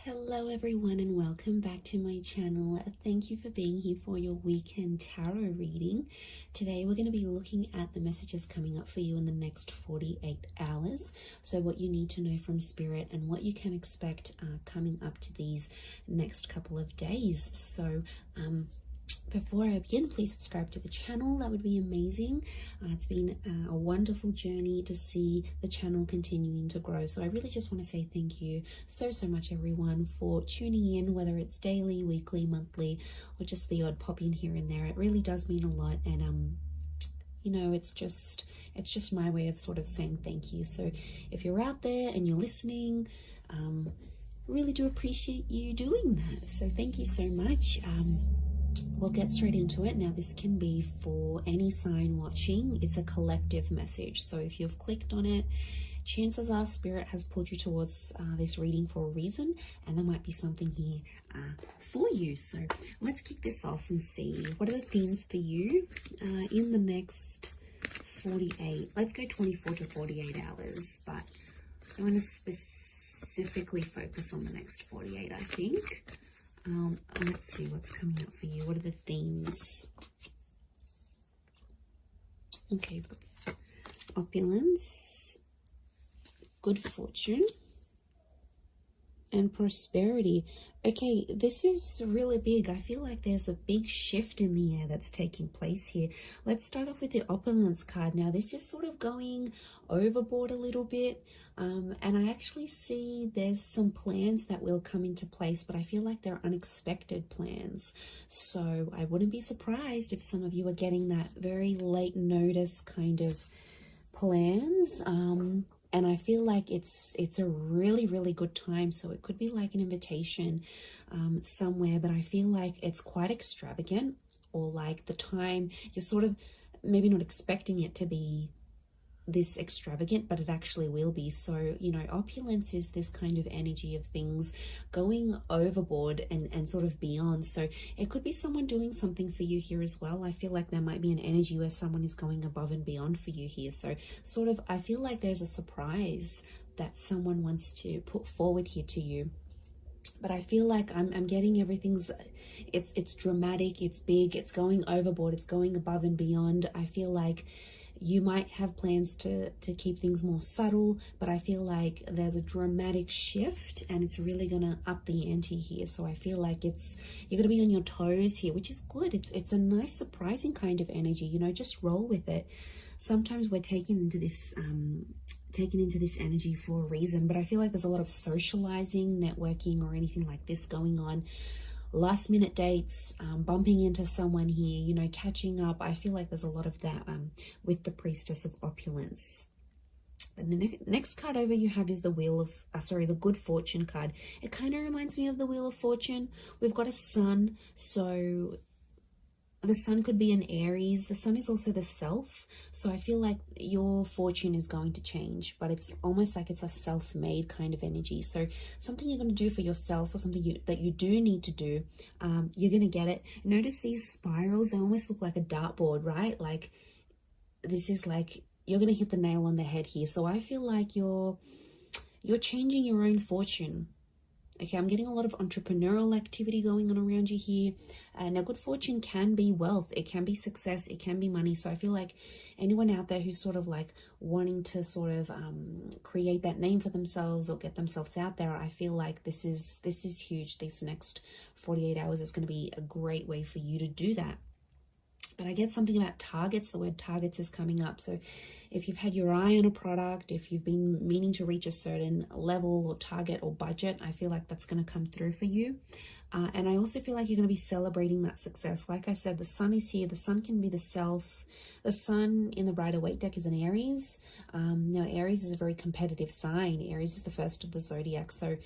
Hello everyone and welcome back to my channel. Thank you for being here for your weekend tarot reading. Today we're going to be looking at the messages coming up for you in the next 48 hours. So what you need to know from Spirit and what you can expect coming up to these next couple of days. So before I begin, please subscribe to the channel. That would be amazing. It's been a wonderful journey to see the channel continuing to grow. So I really just want to say thank you so much, everyone, for tuning in, whether it's daily, weekly, monthly, or just the odd pop in here and there. It really does mean a lot. And you know, it's just my way of sort of saying thank you. So if you're out there and you're listening, really do appreciate you doing that. So thank you so much. We'll get straight into it. Now, this can be for any sign watching. It's a collective message. So if you've clicked on it, chances are Spirit has pulled you towards this reading for a reason, and there might be something here for you. So let's kick this off and see what are the themes for you in the next 48. Let's go 24 to 48 hours, but I want to specifically focus on the next 48, I think. Let's see what's coming up for you. What are the themes? Okay, opulence, good fortune, and prosperity. Okay, this is really big. I feel like there's a big shift in the air that's taking place here. Let's start off with the opulence card. Now, this is sort of going overboard a little bit. And I actually see there's some plans that will come into place, but I feel like they're unexpected plans. So I wouldn't be surprised if some of you are getting that very late notice kind of plans. And I feel like it's a really good time. So it could be like an invitation somewhere, but I feel like it's quite extravagant, or like the time you're sort of maybe not expecting it to be this extravagant, but it actually will be. So, you know, opulence is this kind of energy of things going overboard and sort of beyond. So it could be someone doing something for you here as well. I feel like there might be an energy where someone is going above and beyond for you here. So sort of, I feel like there's a surprise that someone wants to put forward here to you. But I feel like I'm getting everything's, it's dramatic, it's big, it's going overboard, it's going above and beyond. I feel like you might have plans to keep things more subtle, but I feel like there's a dramatic shift and it's really going to up the ante here. So I feel like you're going to be on your toes here, which is good. It's a nice, surprising kind of energy, you know, just roll with it. Sometimes we're taken into this energy for a reason, but I feel like there's a lot of socializing, networking, or anything like this going on. Last minute dates, bumping into someone here, you know, catching up. I feel like there's a lot of that with the Priestess of Opulence. And the next card over you have is the Wheel of, the Good Fortune card. It kind of reminds me of the Wheel of Fortune. We've got a sun, so the sun could be an Aries. The sun is also the self. So I feel like your fortune is going to change, but it's almost like it's a self-made kind of energy. So something you're going to do for yourself, or something that you do need to do, you're going to get it. Notice these spirals, they almost look like a dartboard, right? Like this is like, you're going to hit the nail on the head here. So I feel like you're changing your own fortune. Okay, I'm getting a lot of entrepreneurial activity going on around you here. Now, good fortune can be wealth. It can be success. It can be money. So I feel like anyone out there who's sort of like wanting to sort of create that name for themselves or get themselves out there, I feel like this is huge. This next 48 hours is going to be a great way for you to do that. But I get something about targets. The word targets is coming up. So if you've had your eye on a product, if you've been meaning to reach a certain level or target or budget, I feel like that's going to come through for you. And I also feel like you're going to be celebrating that success. Like I said, the sun is here. The sun can be the self. The sun in the Rider-Waite deck is an Aries. Now, Aries is a very competitive sign. Aries is the first of the zodiac. So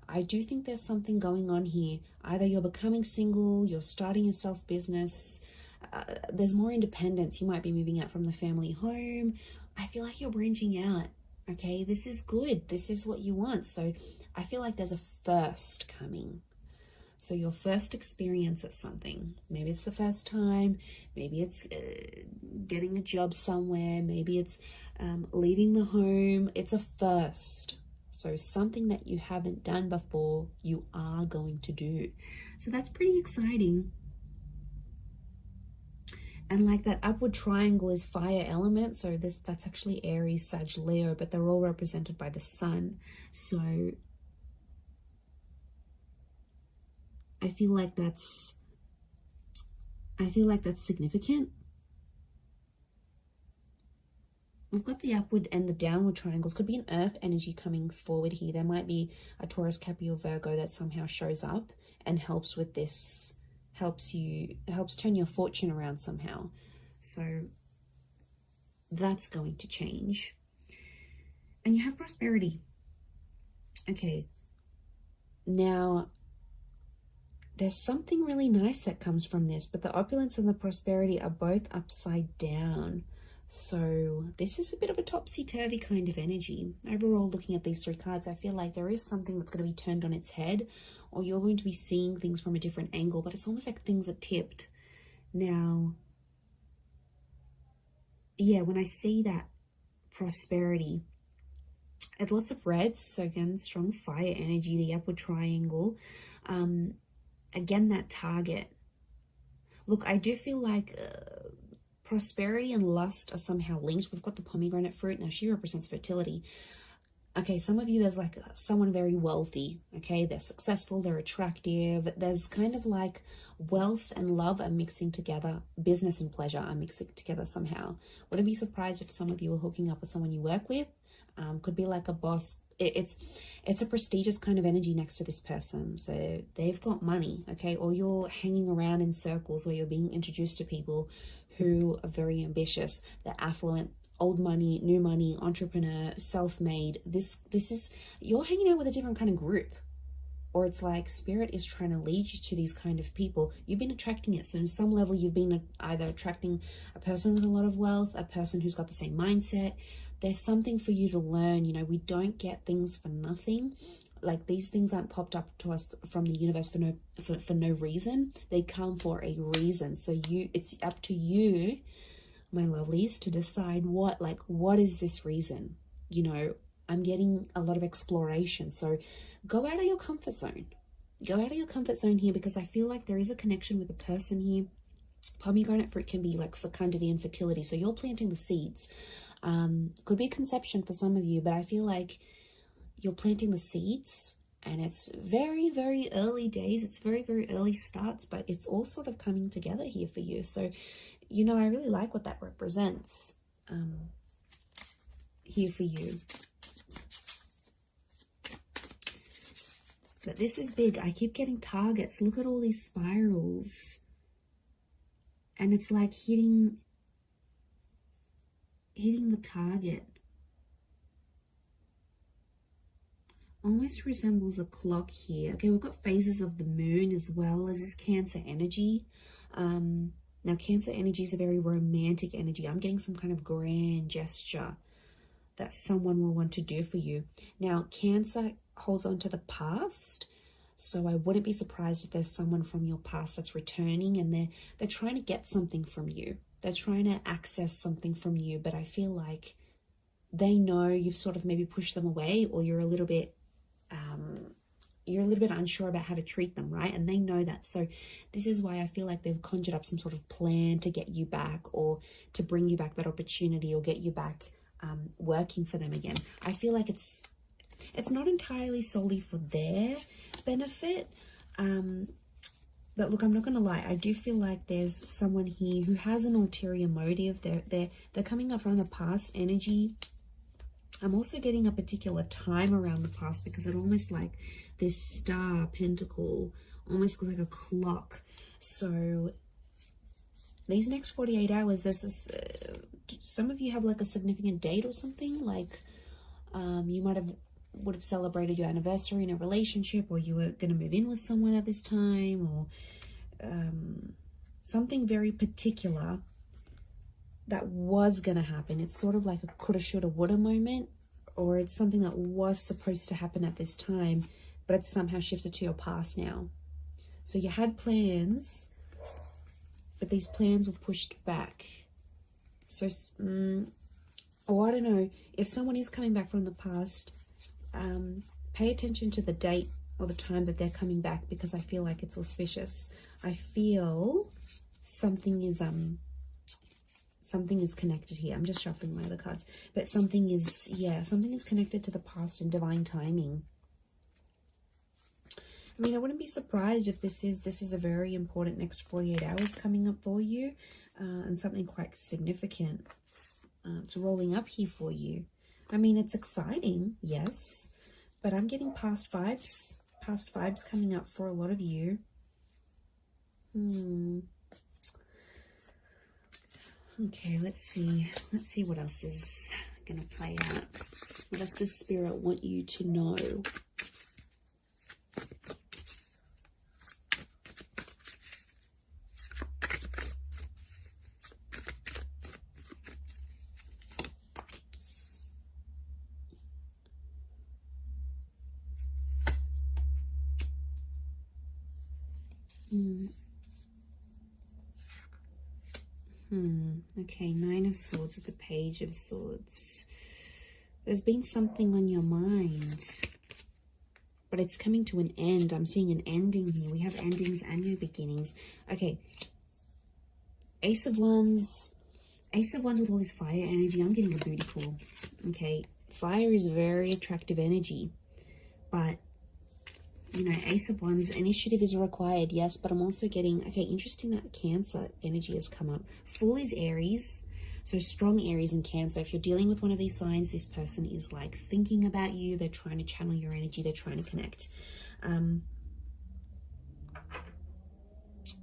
I do think there's something going on here. Either you're becoming single, you're starting your self-business, there's more independence. You might be moving out from the family home. I feel like you're branching out. Okay, this is good. This is what you want. So I feel like there's a first coming. So your first experience at something. Maybe it's the first time. Maybe it's getting a job somewhere. Maybe it's leaving the home. It's a first. So something that you haven't done before, you are going to do. So that's pretty exciting. And like that upward triangle is fire element. So that's actually Aries, Sag, Leo, but they're all represented by the sun. So I feel like that's significant. We've got the upward and the downward triangles. Could be an earth energy coming forward here. There might be a Taurus, Capricorn, Virgo that somehow shows up and helps with this, helps turn your fortune around somehow. So that's going to change. And you have prosperity. Okay. Now, there's something really nice that comes from this, but the opulence and the prosperity are both upside down. So this is a bit of a topsy-turvy kind of energy. Overall, looking at these three cards, I feel like there is something that's going to be turned on its head, or you're going to be seeing things from a different angle, but it's almost like things are tipped. Now, yeah, when I see that prosperity, it's lots of reds. So again, strong fire energy, the upward triangle. Again, that target. Look, I do feel like prosperity and lust are somehow linked. We've got the pomegranate fruit. Now, she represents fertility. Okay, some of you, there's like someone very wealthy. Okay, they're successful, they're attractive. There's kind of like wealth and love are mixing together. Business and pleasure are mixing together somehow. Wouldn't be surprised if some of you are hooking up with someone you work with. Could be like a boss. It's a prestigious kind of energy next to this person. So they've got money, okay? Or you're hanging around in circles where you're being introduced to people who are very ambitious. They're affluent, old money, new money, entrepreneur, self-made. This is, you're hanging out with a different kind of group. Or it's like spirit is trying to lead you to these kind of people. You've been attracting it. So on some level, you've been either attracting a person with a lot of wealth, a person who's got the same mindset. There's something for you to learn. You know, we don't get things for nothing. Like, these things aren't popped up to us from the universe for no reason. They come for a reason. So it's up to you, my lovelies, to decide what is this reason? You know, I'm getting a lot of exploration. So go out of your comfort zone. Go out of your comfort zone here, because I feel like there is a connection with a person here. Pomegranate fruit can be like fecundity and fertility. So you're planting the seeds. Could be conception for some of you, but I feel like you're planting the seeds, and it's very, very early days. It's very, very early starts, but it's all sort of coming together here for you. So, you know, I really like what that represents here for you. But this is big. I keep getting targets. Look at all these spirals. And it's like hitting the target. Almost resembles a clock here. Okay, we've got phases of the moon as well as this Cancer energy. Now, Cancer energy is a very romantic energy. I'm getting some kind of grand gesture that someone will want to do for you. Now, Cancer holds on to the past. So I wouldn't be surprised if there's someone from your past that's returning, and they're trying to get something from you. They're trying to access something from you, but I feel like they know you've sort of maybe pushed them away, or you're a little bit unsure about how to treat them, right? And they know that. So this is why I feel like they've conjured up some sort of plan to get you back, or to bring you back that opportunity, or get you back working for them again. I feel like it's not entirely solely for their benefit. But look, I'm not going to lie. I do feel like there's someone here who has an ulterior motive. They're coming up from the past energy. I'm also getting a particular time around the past, because it almost like this star pentacle, almost like a clock. So these next 48 hours, there's this, some of you have like a significant date or something. Like you would have celebrated your anniversary in a relationship, or you were going to move in with someone at this time, or something very particular that was going to happen. It's sort of like a coulda, shoulda, woulda moment, or it's something that was supposed to happen at this time, but it's somehow shifted to your past now. So you had plans, but these plans were pushed back. So, or I don't know, if someone is coming back from the past, Pay attention to the date or the time that they're coming back, because I feel like it's auspicious. I feel something is connected here. I'm just shuffling my other cards, but something is, yeah, something is connected to the past and divine timing. I mean, I wouldn't be surprised if this is a very important next 48 hours coming up for you, and something quite significant it's rolling up here for you. I mean, it's exciting, yes, but I'm getting past vibes coming up for a lot of you. Okay, let's see what else is gonna play out. What else does Spirit want you to know? Okay, Nine of Swords with the Page of Swords. There's been something on your mind, but it's coming to an end. I'm seeing an ending here. We have endings and new beginnings. Okay, Ace of Wands with all this fire energy. I'm getting a booty call. Okay, fire is very attractive energy, but you know, Ace of Wands, initiative is required, yes, but I'm also getting, okay, interesting that Cancer energy has come up. Fool is Aries, so strong Aries and Cancer. If you're dealing with one of these signs, this person is like thinking about you. They're trying to channel your energy. They're trying to connect.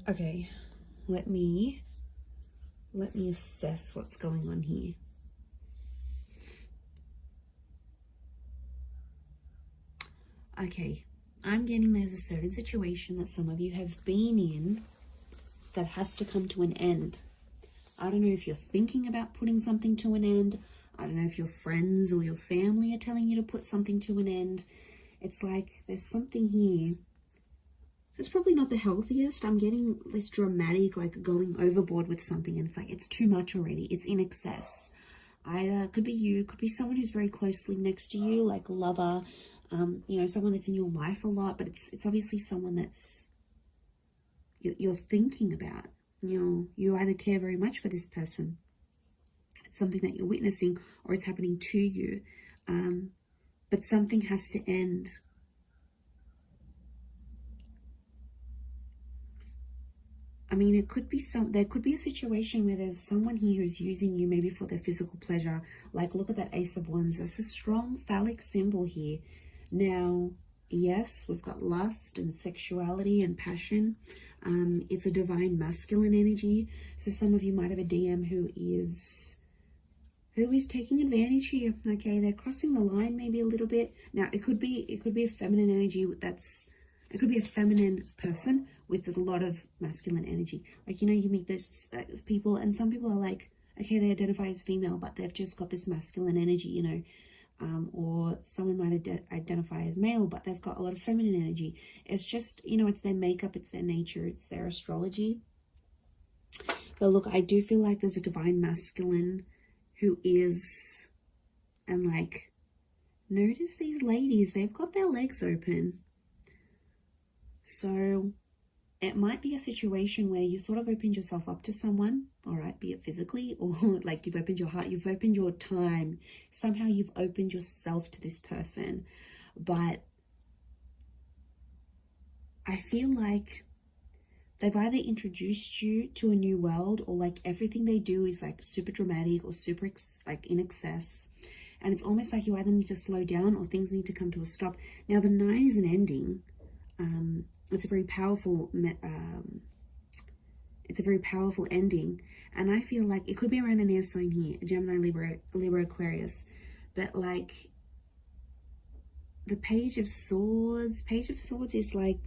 Okay, let me assess what's going on here. Okay. I'm getting there's a certain situation that some of you have been in that has to come to an end. I don't know if you're thinking about putting something to an end. I don't know if your friends or your family are telling you to put something to an end. It's like there's something here. It's probably not the healthiest. I'm getting this dramatic, like going overboard with something, and it's like it's too much already. It's in excess. Either could be you, could be someone who's very closely next to you, like a lover, you know, someone that's in your life a lot, but it's obviously someone that's you're thinking about. You either care very much for this person, it's something that you're witnessing, or it's happening to you, but something has to end. I mean, it could be there could be a situation where there's someone here who's using you maybe for their physical pleasure. Like, look at that Ace of Wands. That's a strong phallic symbol here. Now, yes, we've got lust and sexuality and passion. It's a divine masculine energy. So some of you might have a DM who is taking advantage here. Okay, they're crossing the line maybe a little bit. Now, it could be a feminine energy it could be a feminine person with a lot of masculine energy. Like, you know, you meet those people, and some people are like, okay, they identify as female, but they've just got this masculine energy, you know. Or someone might identify as male, but they've got a lot of feminine energy. It's just, you know, it's their makeup, it's their nature, it's their astrology. But look, I do feel like there's a divine masculine who is, and like, notice these ladies, they've got their legs open. So it might be a situation where you sort of opened yourself up to someone, all right, be it physically or like you've opened your heart, you've opened your time. Somehow you've opened yourself to this person. But I feel like they've either introduced you to a new world, or like everything they do is like super dramatic or super like in excess. And it's almost like you either need to slow down or things need to come to a stop. Now, the 9 is an ending. It's a very powerful ending, and I feel like it could be around an air sign here, Gemini, Libra, Aquarius, but like the Page of Swords is like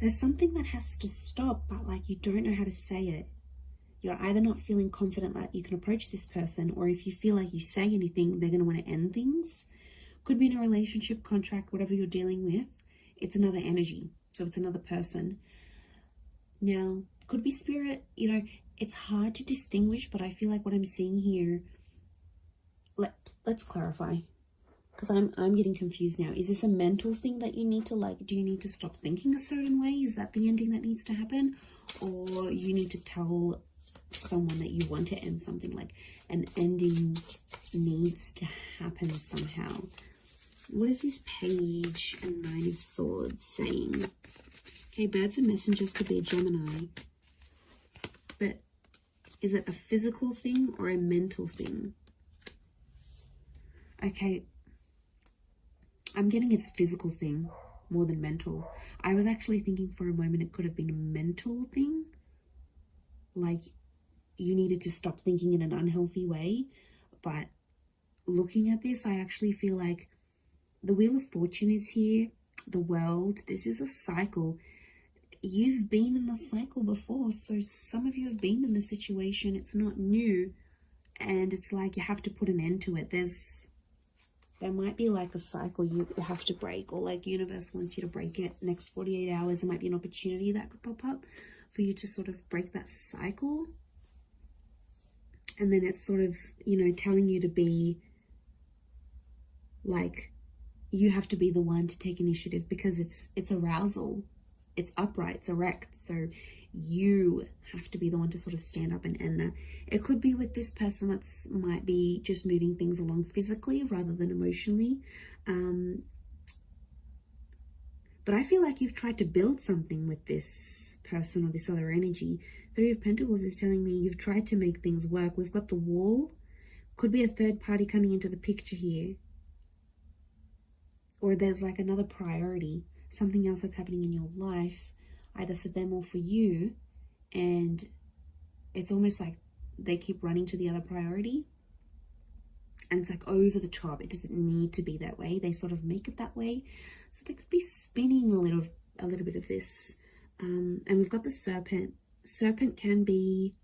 there's something that has to stop, but like you don't know how to say it. You're either not feeling confident that you can approach this person, or if you feel like you say anything, they're going to want to end things. Could be in a relationship, contract, whatever you're dealing with. It's another energy. So it's another person. Now, could be spirit. You know, it's hard to distinguish, but I feel like what I'm seeing here, let's clarify, because I'm getting confused now. Is this a mental thing that you need to, like, do you need to stop thinking a certain way? Is that the ending that needs to happen? Or you need to tell someone that you want to end something, like an ending needs to happen somehow? What is this Page and Nine of Swords saying? Okay, birds and messengers could be a Gemini. But is it a physical thing or a mental thing? Okay, I'm getting it's a physical thing more than mental. I was actually thinking for a moment it could have been a mental thing. Like you needed to stop thinking in an unhealthy way. But looking at this, I actually feel like the Wheel of Fortune is here. The World. This is a cycle. You've been in the cycle before. So some of you have been in the situation. It's not new. And it's like you have to put an end to it. There might be like a cycle you have to break, or like universe wants you to break it. Next 48 hours, there might be an opportunity that could pop up for you to sort of break that cycle. And then it's sort of, you know, telling you to be like, you have to be the one to take initiative, because it's arousal, it's upright, it's erect. So you have to be the one to sort of stand up and end that. It could be with this person that's might be just moving things along physically rather than emotionally. But I feel like you've tried to build something with this person or this other energy. Three of Pentacles is telling me you've tried to make things work. We've got the Wall. Could be a third party coming into the picture here. Or there's like another priority, something else that's happening in your life, either for them or for you. And it's almost like they keep running to the other priority. And it's like over the top. It doesn't need to be that way. They sort of make it that way. So they could be spinning a little bit of this. And we've got the Serpent. Serpent can be,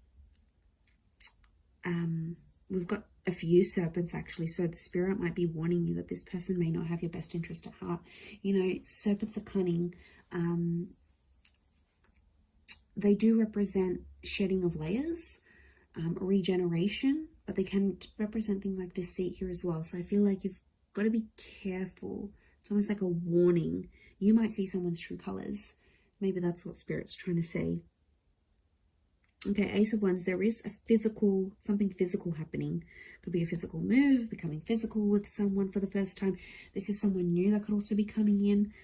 we've got a few serpents actually, so the spirit might be warning you that this person may not have your best interest at heart. You know, serpents are cunning. They do represent shedding of layers, regeneration, but they can represent things like deceit here as well. So I feel like you've got to be careful. It's almost like a warning. You might see someone's true colors. Maybe that's what spirit's trying to say. Okay, Ace of Wands, there is a physical, something physical happening. Could be a physical move, becoming physical with someone for the first time. This is someone new that could also be coming in.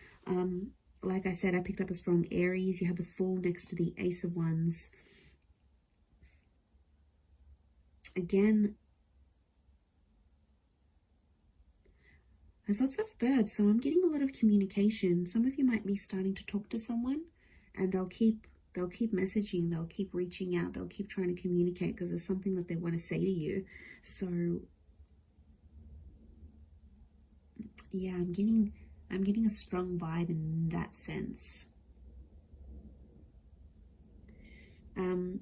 Like I said, I picked up a strong Aries. You have the Fool next to the Ace of Wands. Again, there's lots of birds, so I'm getting a lot of communication. Some of you might be starting to talk to someone, and they'll keep messaging, they'll keep reaching out, they'll keep trying to communicate because there's something that they want to say to you. So yeah, I'm getting a strong vibe in that sense.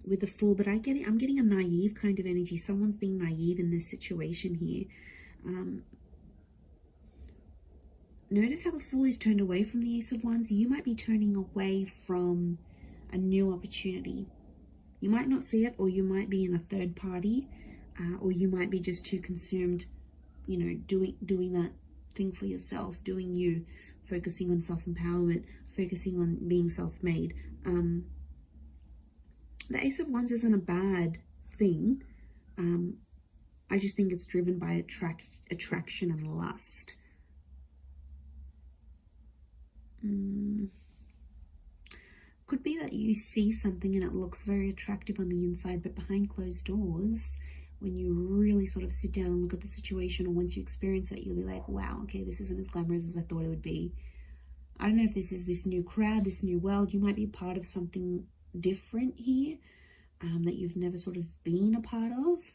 With the Fool, but I'm getting a naive kind of energy. Someone's being naive in this situation here. Notice how the Fool is turned away from the Ace of Wands. You might be turning away from a new opportunity. You might not see it, or you might be in a third party, or you might be just too consumed, you know, doing that thing for yourself, doing you, focusing on self-empowerment, focusing on being self-made. The Ace of Wands isn't a bad thing. I just think it's driven by attraction and lust. Could be that you see something and it looks very attractive on the inside, but behind closed doors, when you really sort of sit down and look at the situation, or once you experience it, you'll be like, wow, okay, this isn't as glamorous as I thought it would be. I don't know if this is this new crowd, this new world. You might be part of something different here, that you've never sort of been a part of.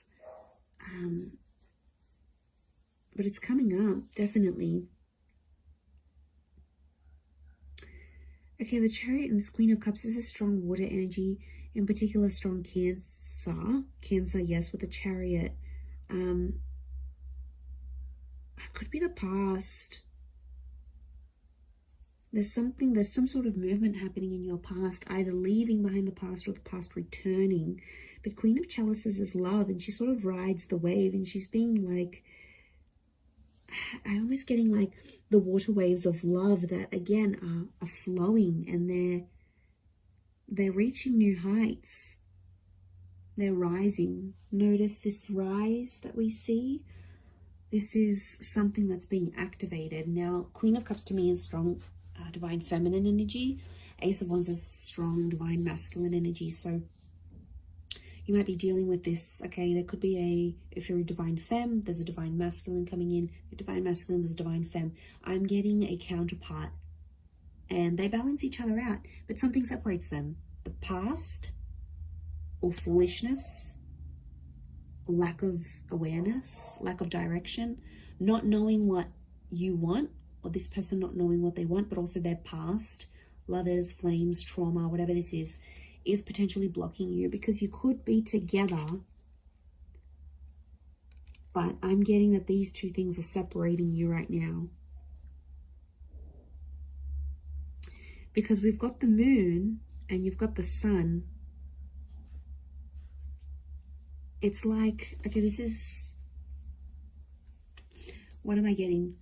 But it's coming up, definitely. Okay, the Chariot and this Queen of Cups is a strong water energy, in particular strong Cancer. Cancer, yes, with the Chariot. It could be the past. There's some sort of movement happening in your past, either leaving behind the past or the past returning. But Queen of Chalices is love, and she sort of rides the wave, and she's being like, I'm almost getting like the water waves of love that again are flowing, and they're reaching new heights. They're rising. Notice this rise that we see. This is something that's being activated. Now, Queen of Cups to me is strong divine feminine energy. Ace of Wands is strong divine masculine energy. So you might be dealing with this. Okay, there could be if you're a divine femme, there's a divine masculine coming in. The divine masculine, there's a divine femme. I'm getting a counterpart, and they balance each other out, but something separates them. The past, or foolishness, lack of awareness, lack of direction, not knowing what you want, or this person not knowing what they want, but also their past, lovers, flames, trauma, whatever this is potentially blocking you, because you could be together, but I'm getting that these two things are separating you right now. Because we've got the moon and you've got the sun. It's like, okay, this is, what am I getting?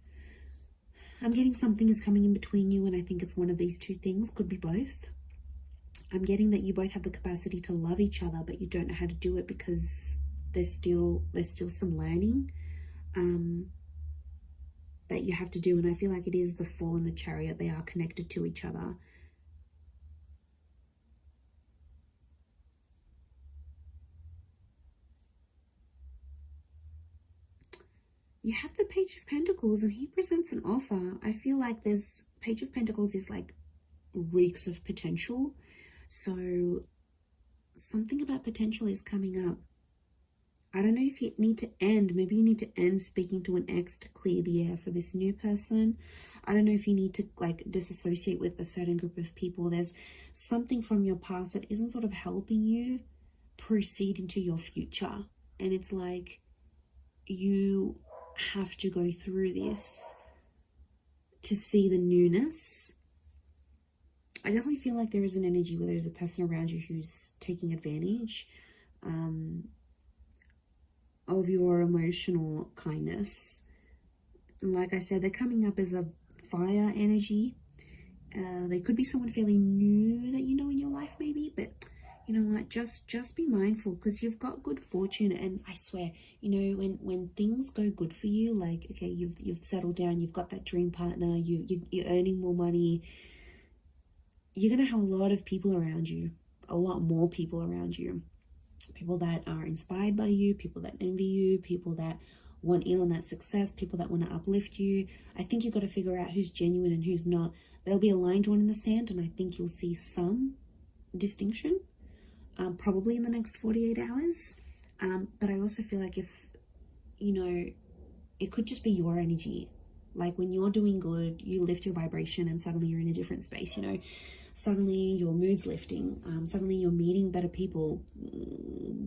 I'm getting something is coming in between you, and I think it's one of these two things, could be both. I'm getting that you both have the capacity to love each other, but you don't know how to do it because there's still some learning that you have to do. And I feel like it is the Fool and the Chariot. They are connected to each other. You have the Page of Pentacles, and he presents an offer. I feel like there's Page of Pentacles is like reeks of potential. So something about potential is coming up. I don't know if you need to end. Maybe you need to end speaking to an ex to clear the air for this new person. I don't know if you need to like disassociate with a certain group of people. There's something from your past that isn't sort of helping you proceed into your future. And it's like you have to go through this to see the newness. I definitely feel like there is an energy where there's a person around you who's taking advantage of your emotional kindness. And like I said, they're coming up as a fire energy. They could be someone fairly new that you know in your life maybe, but you know what, just be mindful, because you've got good fortune. And I swear, you know, when things go good for you, like, okay, you've settled down, you've got that dream partner, you're earning more money, you're going to have a lot of people around you, a lot more people around you. People that are inspired by you, people that envy you, people that want in on that success, people that want to uplift you. I think you've got to figure out who's genuine and who's not. There'll be a line drawn in the sand, and I think you'll see some distinction, probably in the next 48 hours. But I also feel like if, you know, it could just be your energy. Like when you're doing good, you lift your vibration and suddenly you're in a different space, you know. Suddenly your mood's lifting. Suddenly you're meeting better people.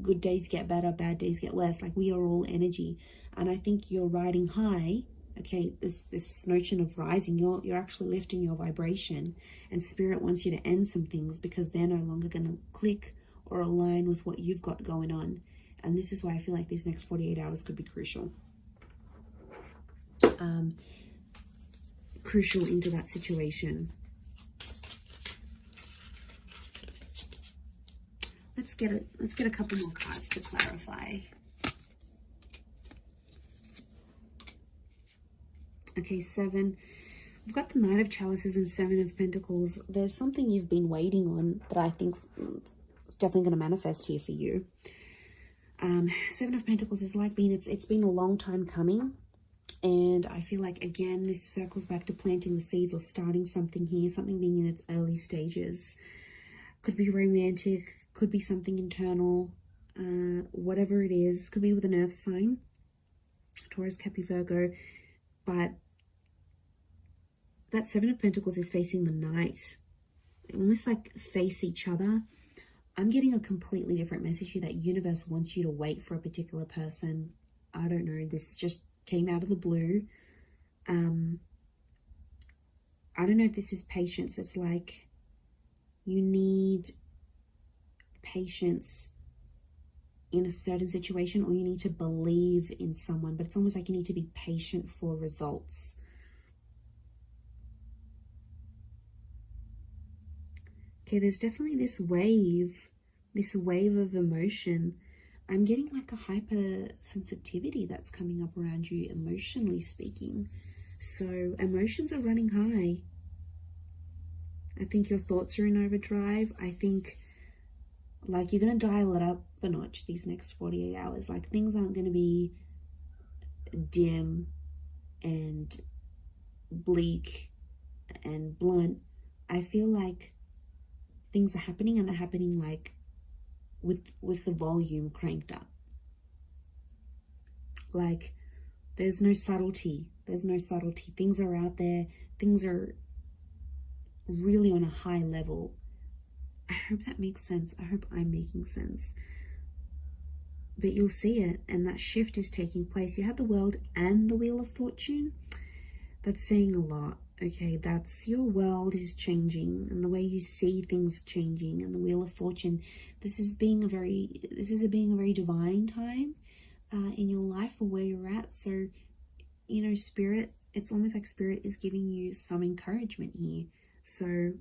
Good days get better, bad days get worse. Like we are all energy. And I think you're riding high. Okay, this notion of rising, you're actually lifting your vibration. And Spirit wants you to end some things because they're no longer going to click or align with what you've got going on. And this is why I feel like these next 48 hours could be crucial. Crucial into that situation. Let's get a couple more cards to clarify. Okay, 7. We've got the Knight of Chalices and 7 of Pentacles. There's something you've been waiting on that I think is definitely going to manifest here for you. 7 of Pentacles is like it's been a long time coming. And I feel like, again, this circles back to planting the seeds or starting something here, something being in its early stages. Could be romantic, could be something internal, whatever it is. Could be with an earth sign, Taurus, Capricorn, Virgo. But that 7 of Pentacles is facing the Knight. Almost like face each other. I'm getting a completely different message here, that universe wants you to wait for a particular person. I don't know, this just came out of the blue. I I don't know if this is patience. It's like you need patience in a certain situation, or you need to believe in someone, but it's almost like you need to be patient for results. Okay, there's definitely this wave of emotion. I'm getting like a hypersensitivity that's coming up around you, emotionally speaking. So emotions are running high. I think your thoughts are in overdrive. I think like you're going to dial it up a notch these next 48 hours. Like things aren't going to be dim and bleak and blunt. I feel like things are happening, and they're happening like with the volume cranked up. Like there's no subtlety. Things are out there. Things are really on a high level. I hope that makes sense. I hope I'm making sense. But you'll see it, and that shift is taking place. You have the World and the Wheel of Fortune. That's saying a lot. Okay, that's your world is changing, and the way you see things changing, and the Wheel of Fortune. This is being a very divine time in your life, or where you're at. So, you know, Spirit, it's almost like Spirit is giving you some encouragement here. So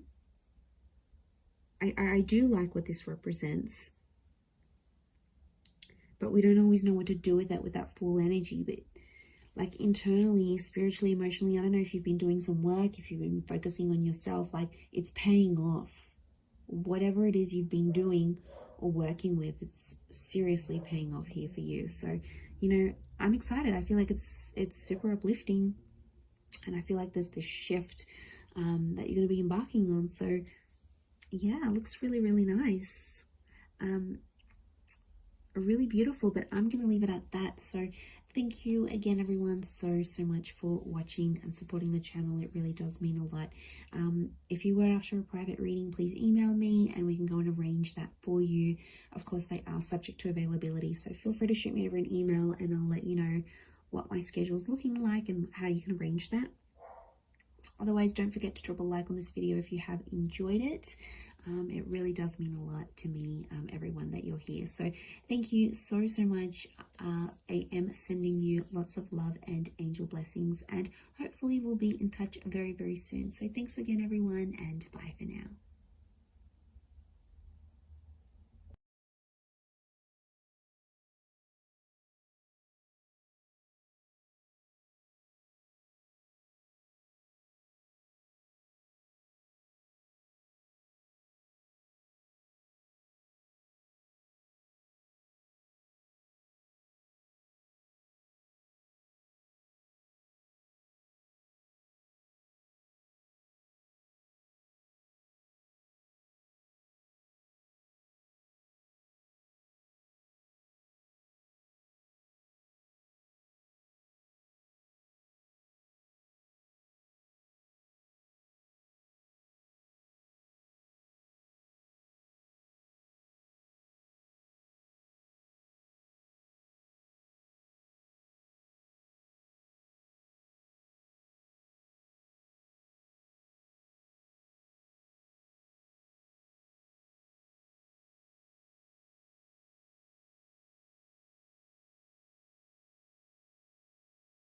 I do like what this represents, but we don't always know what to do with that full energy. But like internally, spiritually, emotionally, I don't know if you've been doing some work, if you've been focusing on yourself, like it's paying off. Whatever it is you've been doing or working with, it's seriously paying off here for you. So, you know, I'm excited. I feel like it's super uplifting, and I feel like there's this shift that you're going to be embarking on. So yeah, it looks really, really nice. Really beautiful, but I'm going to leave it at that. So thank you again, everyone, so much for watching and supporting the channel. It really does mean a lot. If you were after a private reading, please email me and we can go and arrange that for you. Of course, they are subject to availability, so feel free to shoot me over an email and I'll let you know what my schedule is looking like and how you can arrange that. Otherwise, don't forget to drop a like on this video if you have enjoyed it. It really does mean a lot to me, everyone, that you're here. So thank you so much. I am sending you lots of love and angel blessings, and hopefully we'll be in touch very, very soon. So thanks again, everyone, and bye for now.